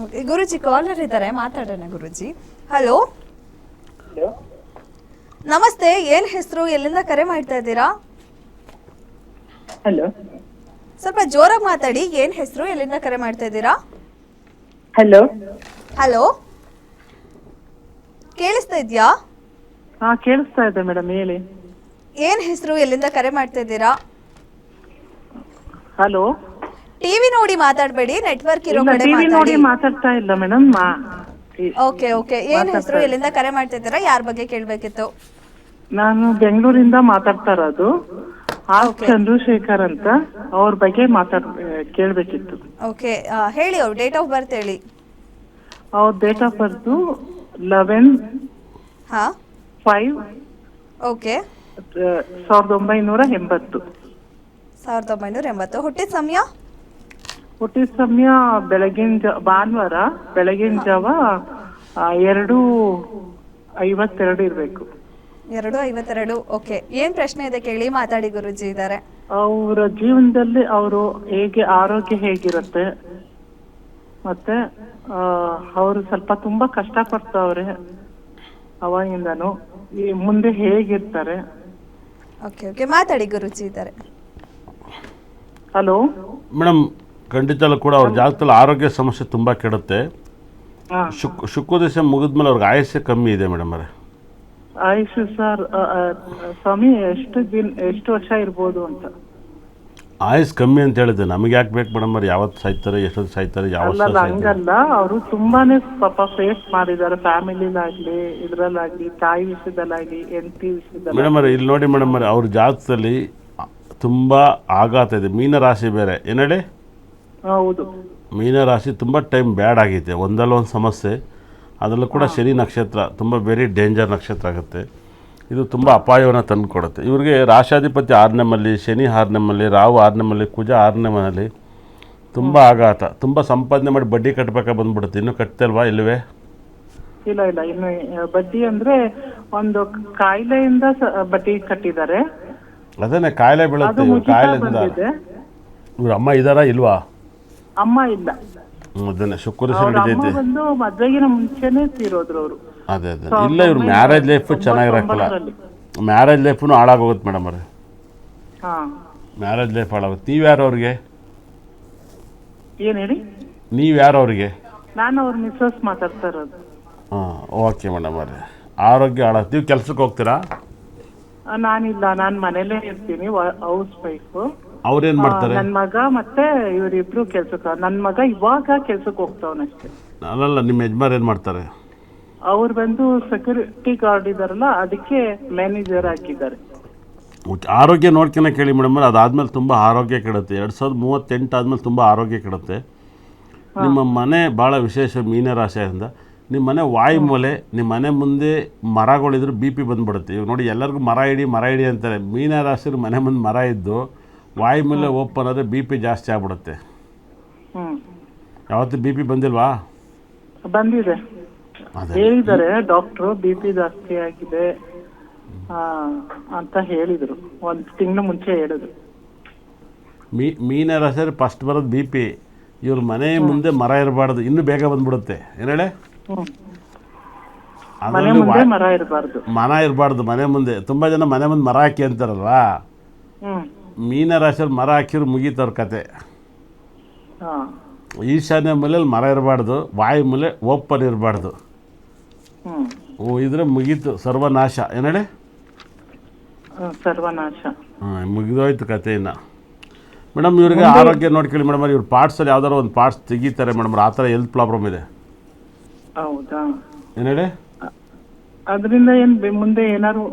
Okay ಗುರುಜಿ collar ಇದ್ದಾರೆ, ಮಾತಾಡೋಣ ಗುರುಜಿ. Hello, ನಮಸ್ತೆ. ಏನ್ ಹೆಸರು, ಎಲ್ಲಿಂದ ಕರೆ ಮಾಡ್ತಾ ಇದ್ದೀರಾ? ಹಲೋ, ಸ್ವಲ್ಪ ಜೋರಾಗಿ ಮಾತಾಡಿ. ಏನ್ ಹೆಸರು, ಎಲ್ಲಿಂದ ಕರೆ ಮಾಡ್ತಾ ಇದ್ದೀರಾ? ಹಲೋ ಹಲೋ, ಕೇಳಿಸ್ತಾ ಇದ್ಯಾ? ಹಾ ಕೇಳಿಸ್ತಾ ಇದೆ ಮೇಡಮ್, ಹೇಳಿ. ಏನ್ ಹೆಸರು, ಎಲ್ಲಿಂದ ಕರೆ ಮಾಡ್ತಾ ಇದ್ದೀರಾ? ಹಲೋ, ಟಿವಿ ನೋಡಿ ಮಾತಾಡಬೇಡಿ, ನೆಟ್ವರ್ಕ್ ಇರೋ ಇಲ್ಲ ಕಡೆ ಟಿವಿ ನೋಡಿ ಮಾತಾಡಿ. ಮಾತಾಡ್ತಾ ಇಲ್ಲ ಮೇಡಮ್. Okay okay. ಏನ್ ಹೆಸರು, ಎಲ್ಲಿಂದ ಕರೆ ಮಾಡ್ತಾ ಇದ್ದೀರಾ? ಯಾರ ಬಗ್ಗೆ ಕೇಳಬೇಕಿತ್ತು? ನಾನು ಬೆಂಗಳೂರಿಂದ ಮಾತಾಡ್ತಾ ಇರೋದು. R Okay. ಚಂದ್ರಶೇಖರ್ ಅಂತ, ಅವ್ರ ಬಗ್ಗೆ ಕೇಳಬೇಕಿತ್ತು. ಓಕೆ, ಹೇಳಿ. ಅವ್ರ ಡೇಟ್ ಆಫ್ ಬರ್ತ್ ಹೇಳಿ. ಅವ್ರ ಡೇಟ್ ಆಫ್ ಬರ್ತ್ 11/5/1980. ಹಾ, ಓಕೆ. 1980. ಹುಟ್ಟಿದ ಸಮಯ? ಹುಟ್ಟಿದ ಸಮಯ ಭಾನುವಾರ ಬೆಳಗಿನ ಜಾವ 2:52 ಇರಬೇಕು. 2:52. ಓಕೆ, ಏನ್ ಪ್ರಶ್ನೆ ಇದೆ ಕೇಳಿ, ಮಾತಾಡಿ. ಗುರುಜಿ ಇದ್ದಾರೆ. ಅವರ ಜೀವನದಲ್ಲಿ ಅವರು ಆರೋಗ್ಯ ಹೇಗಿರುತ್ತೆ, ಮತ್ತೆ ಅವರು ಸ್ವಲ್ಪ ತುಂಬಾ ಕಷ್ಟ ಪಡ್ತಾವ್ರೆ ಅವಾಗಿಂದನು, ಈ ಮುಂದೆ ಹೇಗಿರ್ತಾರೆ. ಓಕೆ ಓಕೆ, ಮಾತಾಡಿ. ಗುರುಜಿ ಇದ್ದಾರೆ. ಹಲೋ ಮೇಡಮ್, ಖಂಡಿತಲೂ ಕೂಡ ಅವ್ರ ಜಾತಕದಲ್ಲಿ ಆರೋಗ್ಯ ಸಮಸ್ಯೆ ತುಂಬ ಕೆಡುತ್ತೆ. ಹಾ, ಶುಕ್ರ ದಿವಸ ಮುಗಿದ್ಮೇಲೆ ಅವ್ರಿಗೆ ಆಯಸ್ಸೆ ಕಮ್ಮಿ ಇದೆ ಮೇಡಮ್ ಅವರೇ. ಆಯುಷ್ ಸರ್, ಸ್ವಾಮಿ ಎಷ್ಟು ವರ್ಷ ಇರ್ಬೋದು ಅಂತ? ಆಯಸ್ ಕಮ್ಮಿ ಅಂತ ಹೇಳಿದೆ. ನಮಗೆ ಯಾಕೆ ಬೇಕು ಮೇಡಮ್ ಅವ್ರು? ಯಾವತ್ತು ಸಾಯ್ತಾರೆ, ಎಷ್ಟೊತ್ತು ಸಾಯ್ತಾರೆ, ಅಲ್ಲ ಹಂಗಲ್ಲ, ಅವರು ತುಂಬಾನೇ ಪಾಪ ಫೇಸ್ ಮಾಡಿದ್ದಾರೆ, ಫ್ಯಾಮಿಲಿಲಾಗ್ಲಿ, ಇದ್ರಲ್ಲಾಗ್ಲಿ, ತಾಯಿ ವಿಷಯದಲ್ಲಾಗ್ಲಿ, ಹೆಂಡತಿ ವಿಷಯದಲ್ಲಿ. ಮೇಡಮ್ ಅವ್ರೆ, ಇಲ್ಲಿ ನೋಡಿ ಮೇಡಮ್ ಅವ್ರೆ, ಅವ್ರ ಜಾತಕದಲ್ಲಿ ತುಂಬ ಆಘಾತ ಇದೆ. ಮೀನ ರಾಶಿ ಬೇರೆ, ಏನು ಹೇಳಿ? ಹೌದು, ಮೀನರಾಶಿ ತುಂಬ ಟೈಮ್ ಬ್ಯಾಡ್ ಆಗೈತೆ, ಒಂದಲ್ಲ ಒಂದು ಸಮಸ್ಯೆ. ಅದರಲ್ಲೂ ಕೂಡ ಶನಿ ನಕ್ಷತ್ರ ತುಂಬ ವೆರಿ ಡೇಂಜರ್ ನಕ್ಷತ್ರ ಆಗುತ್ತೆ. ಇದು ತುಂಬ ಅಪಾಯವನ್ನು ತಂದು ಕೊಡುತ್ತೆ. ಇವ್ರಿಗೆ ರಾಶಾಧಿಪತಿ 6ನೇ ಮನೇಲಿ, ಶನಿ 6ನೇ ಮನೇಲಿ, ರಾಹು 6ನೇ ಮನೇಲಿ, ಕುಜ 6ನೇ ಮನೇಲಿ. ತುಂಬ ಆಘಾತ, ತುಂಬ ಸಂಪಾದನೆ ಮಾಡಿ ಬಡ್ಡಿ ಕಟ್ಟಬೇಕಾ ಬಂದ್ಬಿಡುತ್ತೆ. ಇನ್ನೂ ಕಟ್ತಲ್ವಾ ಇಲ್ಲವೇ? ಇಲ್ಲ ಇನ್ನು ಬಡ್ಡಿ ಅಂದ್ರೆ ಒಂದು ಕಾಯಿಲೆಯಿಂದ ಬಡ್ಡಿ ಕಟ್ಟಿದ್ದಾರೆ. ಅದೇನೆ ಕಾಯಿಲೆ ಬೀಳುತ್ತೆ. ಇವ್ರ ಕಾಯಿಲೆಯಿಂದ ಇವ್ರ ಅಮ್ಮ ಇದ್ದಾರಾ ಇಲ್ವಾ? ಅಮ್ಮ ಇಲ್ಲ. ಅದನ್ನೇ ಶುಕ್ರ ಅವ್ರ ಅಮ್ಮ ಹಿಡಿತೈತೆ. ಬಂದು ಮದ್ವೆಗಿನ ಮುಂಚೆನೆ ತೀರೋದ್ರು ಅವರು. ಅದೇ ಇಲ್ಲ, ಇವ್ರ ಮ್ಯಾರೇಜ್ ಲೈಫು ಚೆನ್ನಾಗಿರಕ್ಕಲ್ಲ. ಮ್ಯಾರೇಜ್ ಲೈಫ್ನು ಹಾಳಾಗೋಗುತ್ತೆ ಮೇಡಮ್ ಅವ್ರೆ. ಹಾ, ಮ್ಯಾರೇಜ್ ಲೈಫ್ ಹಾಳಾಗುತ್ತೆ. ನೀವು ಯಾರು ಅವ್ರಿಗೆ? ಏನ್ ಹೇಳಿ? ನೀವು ಯಾರು ಅವ್ರಿಗೆ? ನಾನು ಅವ್ರ ಮಿಸ್ಸಸ್ ಮಾತಾಡ್ತಾ ಇರೋದು. ಹಾಂ, ಓಕೆ ಮೇಡಮ್ ಅವರೇ. ಆರೋಗ್ಯ ಹಾಳಾಗುತ್ತೆ. ನೀವು ಕೆಲ್ಸಕ್ಕೆ ಹೋಗ್ತೀರಾ? ನಾನಿಲ್ಲ, ನಾನು ಮನೇಲೇ ಇರ್ತೀನಿ, ಹೌಸ್ ವೈಫ್. ಅವ್ರೇನು ಮಾಡ್ತಾರೆ? ನನ್ನ ಮಗ ಮತ್ತೆ ಇವರಿಬ್ರು ಕೆಲ್ಸಕ್ಕೆ. ನನ್ನ ಮಗ ಇವಾಗ ಕೆಲ್ಸಕ್ಕೆ ಹೋಗ್ತಾವನಷ್ಟೇ. ಅಲ್ಲಲ್ಲ, ನಿಮ್ಮ ಯಜಮಾನ್ ಏನು ಮಾಡ್ತಾರೆ? ಅವ್ರು ಬಂದು ಸೆಕ್ಯೂರಿಟಿ ಗಾರ್ಡ್ ಇದಾರಲ್ಲ, ಅದಕ್ಕೆ ಮ್ಯಾನೇಜರ್ ಹಾಕಿದ್ದಾರೆ. ಆರೋಗ್ಯ ನೋಡ್ಕೊಳ ಕೇಳಿ ಮೇಡಮ್. ಅದಾದ್ಮೇಲೆ ತುಂಬ ಆರೋಗ್ಯ ಕೆಡುತ್ತೆ. 2038 ಆದಮೇಲೆ ತುಂಬ ಆರೋಗ್ಯ ಕೆಡುತ್ತೆ. ನಿಮ್ಮ ಮನೆ ಭಾಳ ವಿಶೇಷ ಮೀನರಾಶಿಯಿಂದ. ನಿಮ್ಮ ಮನೆ ವಾಯುಮೂಲೆ, ನಿಮ್ಮ ಮನೆ ಮುಂದೆ ಮರಗಳಿದ್ರು ಬಿ ಪಿ ಬಂದುಬಿಡುತ್ತೆ. ಇವಾಗ ನೋಡಿ, ಎಲ್ಲರಿಗೂ ಮರ ಇಡಿ ಅಂತಾರೆ. ಮೀನರಾಶಿರು ಮನೆ ಮುಂದೆ ಮರ ಇದ್ದು ವಾಯುಮೂಲೆ ಓಪನ್ ಆದರೆ ಬಿ ಪಿ ಜಾಸ್ತಿ ಆಗ್ಬಿಡುತ್ತೆ. ಯಾವತ್ತು ಬಿ ಪಿ ಬಂದಿಲ್ವಾ? ಬಂದಿದೆ, ಹೇಳಿದ್ದಾರೆ ಡಾಕ್ಟ್ರು, ಬಿ ಪಿ ಜಾಸ್ತಿ ಆಗಿದೆ ಅಂತ ಹೇಳಿದ್ರು. 1 ತಿಂಗಳು ಮುಂಚೆ ಹೇಳಿದ್ರು. ಮೀನರಾಶಿ ಫಸ್ಟ್ ಬರೋದು ಬಿ ಪಿ. ಇವ್ರ ಮನೆ ಮುಂದೆ ಮರ ಇರಬಾರ್ದು, ಇನ್ನೂ ಬೇಗ ಬಂದ್ಬಿಡುತ್ತೆ. ಏನು ಹೇಳಿ? ಮರ ಇರಬಾರ್ದು. ಮರ ಇರಬಾರ್ದು ಮನೆ ಮುಂದೆ. ತುಂಬ ಜನ ಮನೆ ಮುಂದೆ ಮರ ಹಾಕಿ ಅಂತಾರಲ್ವಾ? ಮೀನರಾಶಿಯಲ್ಲಿ ಮರ ಹಾಕಿದ್ರು ಮುಗೀತವ್ರ ಕತೆ. ಈಶಾನ್ಯ ಮೂಲೆಯಲ್ಲಿ ಮರ ಇರಬಾರ್ದು, ವಾಯು ಮೂಲೆ ಓಪನ್ ಇರಬಾರ್ದು. ಇದ್ರೆ ಮುಗೀತು, ಸರ್ವನಾಶ. ಏನು ಹೇಳಿ? ಸರ್ವನಾಶ. ಮುಗಿದೋಯ್ತು ಕತೆ. ಇನ್ನು ಮೇಡಮ್, ಇವ್ರಿಗೆ ಆರೋಗ್ಯ ನೋಡ್ಕೊಳ್ಳಿ ಮೇಡಮ್. ಇವ್ರ ಪಾರ್ಟ್ಸಲ್ಲಿ ಯಾವ್ದಾರು ಒಂದು ಪಾರ್ಟ್ಸ್ ತೆಗಿತಾರೆ ಮೇಡಮ್. ಆ ಥರ ಹೆಲ್ತ್ ಪ್ರಾಬ್ಲಮ್ ಇದೆ. ಹೌದಾ? ಏನು ಹೇಳಿ? ಅದರಿಂದ ಮುಂದೆ ಏನಾದ್ರು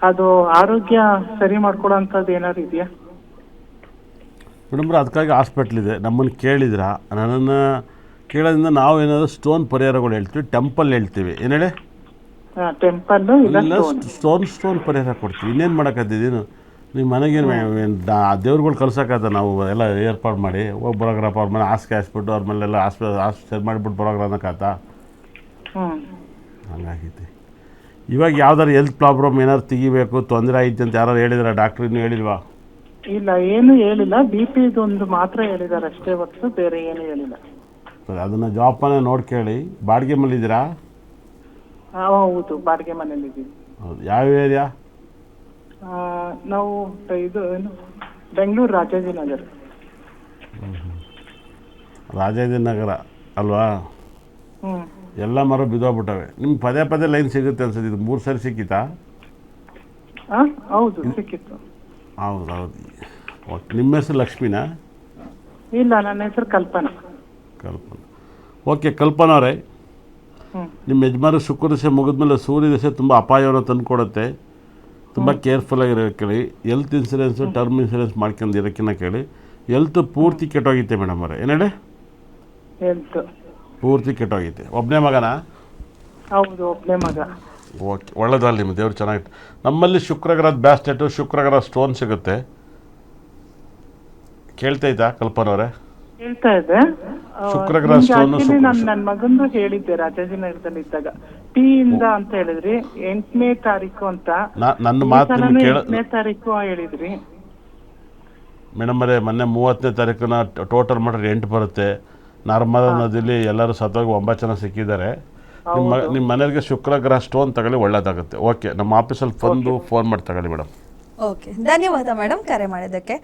ಅದು ಆರೋಗ್ಯ ಸರಿ ಮಾಡ್ಕೊಡೋಂಥದ್ದು ಏನಾದ್ರು ಇದೆಯಾ ಮೇಡಮ್? ಅದಕ್ಕಾಗಿ ಹಾಸ್ಪಿಟ್ಲ್ ಇದೆ. ನಮ್ಮನ್ನು ಕೇಳಿದ್ರಾ? ನನ್ನನ್ನು ಕೇಳೋದ್ರಿಂದ ನಾವು ಏನಾದರೂ ಸ್ಟೋನ್ ಪರಿಹಾರಗಳು ಹೇಳ್ತೀವಿ, ಟೆಂಪಲ್ ಹೇಳ್ತೀವಿ. ಏನು ಹೇಳಿ? ಟೆಂಪಲ್ ಇಲ್ಲ, ಸ್ಟೋನ್ ಪರಿಹಾರ ಕೊಡ್ತೀವಿ. ಇನ್ನೇನು ಮಾಡೋಕ್ಕಾಗ್ತಿದ್ದೀನು? ನಿಮ್ಮ ಮನೆಗೇನು ದೇವ್ರುಗಳು ಕಳ್ಸೋಕ್ಕದ? ನಾವು ಎಲ್ಲ ಏರ್ಪಾಡು ಮಾಡಿ ಹೋಗಿ ಬರೋಗ್ರಪ್ಪ, ಅವ್ರ ಮೇಲೆ ಹಾಸಿಗೆ ಹಾಸ್ಬಿಟ್ಟು ಅವ್ರ ಮೇಲೆಲ್ಲ ಸರಿ ಮಾಡಿಬಿಟ್ಟು ಬರೋಗ್ರ ಅನ್ನೋಕ್ಕಾತ? ಹಂಗಾಗೈತಿ. ಇವಾಗ ಯಾವ್ದಾರು ಹೆಲ್ತ್ ಪ್ರಾಬ್ಲಮ್ ಏನಾದ್ರು ತೆಗಿಬೇಕು, ತೊಂದರೆ ಐತೆ ಅಂತ ಯಾರು ಹೇಳಿದಾರ? ಡಾಕ್ಟ್ರ್ ಇನ್ನೂ ಹೇಳಿಲ್ವಾ? ಇಲ್ಲ, ಏನು ಹೇಳಿಲ್ಲ. ಬಿ ಪಿ ಒಂದು ಮಾತ್ರ ಹೇಳಿದ್ದಾರೆ ಅಷ್ಟೇ ಹೊರತು ಬೇರೆ ಏನು ಹೇಳಿಲ್ಲ. ಅದನ್ನು ಜವಾಬ್ದಾರಿ ನೋಡ್ಕೇಳಿ. ಬಾಡಿಗೆ ಮನೇಲಿದ್ದೀರಾ? ಹೌದು, ಬಾಡಿಗೆ ಮನೇಲಿದ್ದೀವಿ. ಹೌದು. ಯಾವ ಏರಿಯಾ? ನಾವು ಇದು ಏನು ಬೆಂಗಳೂರು ರಾಜಾಜಿನಗರ. ರಾಜಾಜಿನಗರ ಅಲ್ವಾ? ಎಲ್ಲ ಮರ ಬಿದ್ದೋಗ್ಬಿಟ್ಟವೆ. ನಿಮ್ಗೆ ಪದೇ ಪದೇ ಲೈನ್ ಸಿಗುತ್ತೆ ಅನ್ಸುತ್ತೆ. ಇದು 3 ಸರಿ ಸಿಕ್ಕಿತಾ? ಹೌದು, ಸಿಕ್ಕಿತ್ತು. ಹೌದು ಹೌದು. ಓಕೆ, ನಿಮ್ಮ ಹೆಸರು ಲಕ್ಷ್ಮೀನಾ? ಇಲ್ಲ, ನನ್ನ ಹೆಸರು ಕಲ್ಪನಾ. ಕಲ್ಪನಾ. ಓಕೆ ಕಲ್ಪನಾ ಅವರೇ, ನಿಮ್ಮ ಯಜಮಾನ ಶುಕ್ರ ದಶೆ ಮುಗಿದ್ಮೇಲೆ ಸೂರ್ಯ ದಶೆ ತುಂಬ ಅಪಾಯವನ್ನು ತಂದುಕೊಡುತ್ತೆ. ತುಂಬ ಕೇರ್ಫುಲ್ಲಾಗಿರೋ ಕೇಳಿ. ಹೆಲ್ತ್ ಇನ್ಸೂರೆನ್ಸು ಟರ್ಮ್ ಇನ್ಸೂರೆನ್ಸ್ ಮಾಡ್ಕೊಂಡಿರೋಕ್ಕಿಂತ ಕೇಳಿ. ಹೆಲ್ತ್ ಪೂರ್ತಿ ಕೆಟ್ಟೋಗಿತ್ತೆ ಮೇಡಮ್ ಅವರೇ. ಏನು ಹೇಳಿ? ಹೆಲ್ತ್ ಪೂರ್ತಿ ಕೆಟ್ಟೋಗಿತ್ತೆ. ಒಬ್ಬನೇ ಮಗನಾ? ಹೌದು, ಒಬ್ಬನೇ ಮಗ. ಓಕೆ, ಒಳ್ಳೆದಾಗಲಿ ನಿಮ್ಮ ದೇವ್ರು ಚೆನ್ನಾಗಿತ್ತು. ನಮ್ಮಲ್ಲಿ ಶುಕ್ರಗ್ರಹದ ಬ್ಯಾಸ್ಟೆಟು, ಶುಕ್ರಗ್ರಹ ಸ್ಟೋನ್ ಸಿಗುತ್ತೆ. ಕೇಳ್ತೈತಾ ಕಲ್ಪನವರೇ? ಹೇಳ್ತಾ ಇದ್ದೆ. ಶುಕ್ರಗ್ರಹ ಸ್ಟೋನು ನನ್ನ ಮಗಂದು ಹೇಳಿದ್ದೆ ರಾಜಾಜಿನಗರದಲ್ಲಿ ಇದ್ದಾಗ. ಟಿ ಇಂದ ಅಂತ ಹೇಳಿದ್ರಿ, 8ನೇ ತಾರೀಕು ಅಂತ. ನನ್ನ ಮಾತು ನಿಮ್ಗೆ ಕೇಳ 8ನೇ ತಾರೀಕು ಹೇಳಿದ್ರಿ ಮೇಡಮ್ ಅವರೇ. ಮೊನ್ನೆ 30ನೇ ತಾರೀಕನ್ನ ಟೋಟಲ್ ಮಾಡಿದ್ರೆ 8 ಬರುತ್ತೆ. ನರ್ಮದಾ ನದಿಲಿ ಎಲ್ಲರೂ ಸತ್ತೋಗಿ 9 ಜನ ಸಿಕ್ಕಿದ್ದಾರೆ. ನಿಮ್ಮ ಮನೆಯವರಿಗೆ ಶುಕ್ರಗ್ರಹ ಸ್ಟೋನ್ ತಗೊಳ್ಳಿ, ಒಳ್ಳೇದಾಗುತ್ತೆ. ಓಕೆ, ನಮ್ಮ ಆಫೀಸಲ್ಲಿ ಬಂದು ಫೋನ್ ಮಾಡಿ ತಗೊಳ್ಳಿ ಮೇಡಮ್. ಓಕೆ, ಧನ್ಯವಾದ ಮೇಡಮ್ ಕರೆ ಮಾಡಿದ್ದಕ್ಕೆ.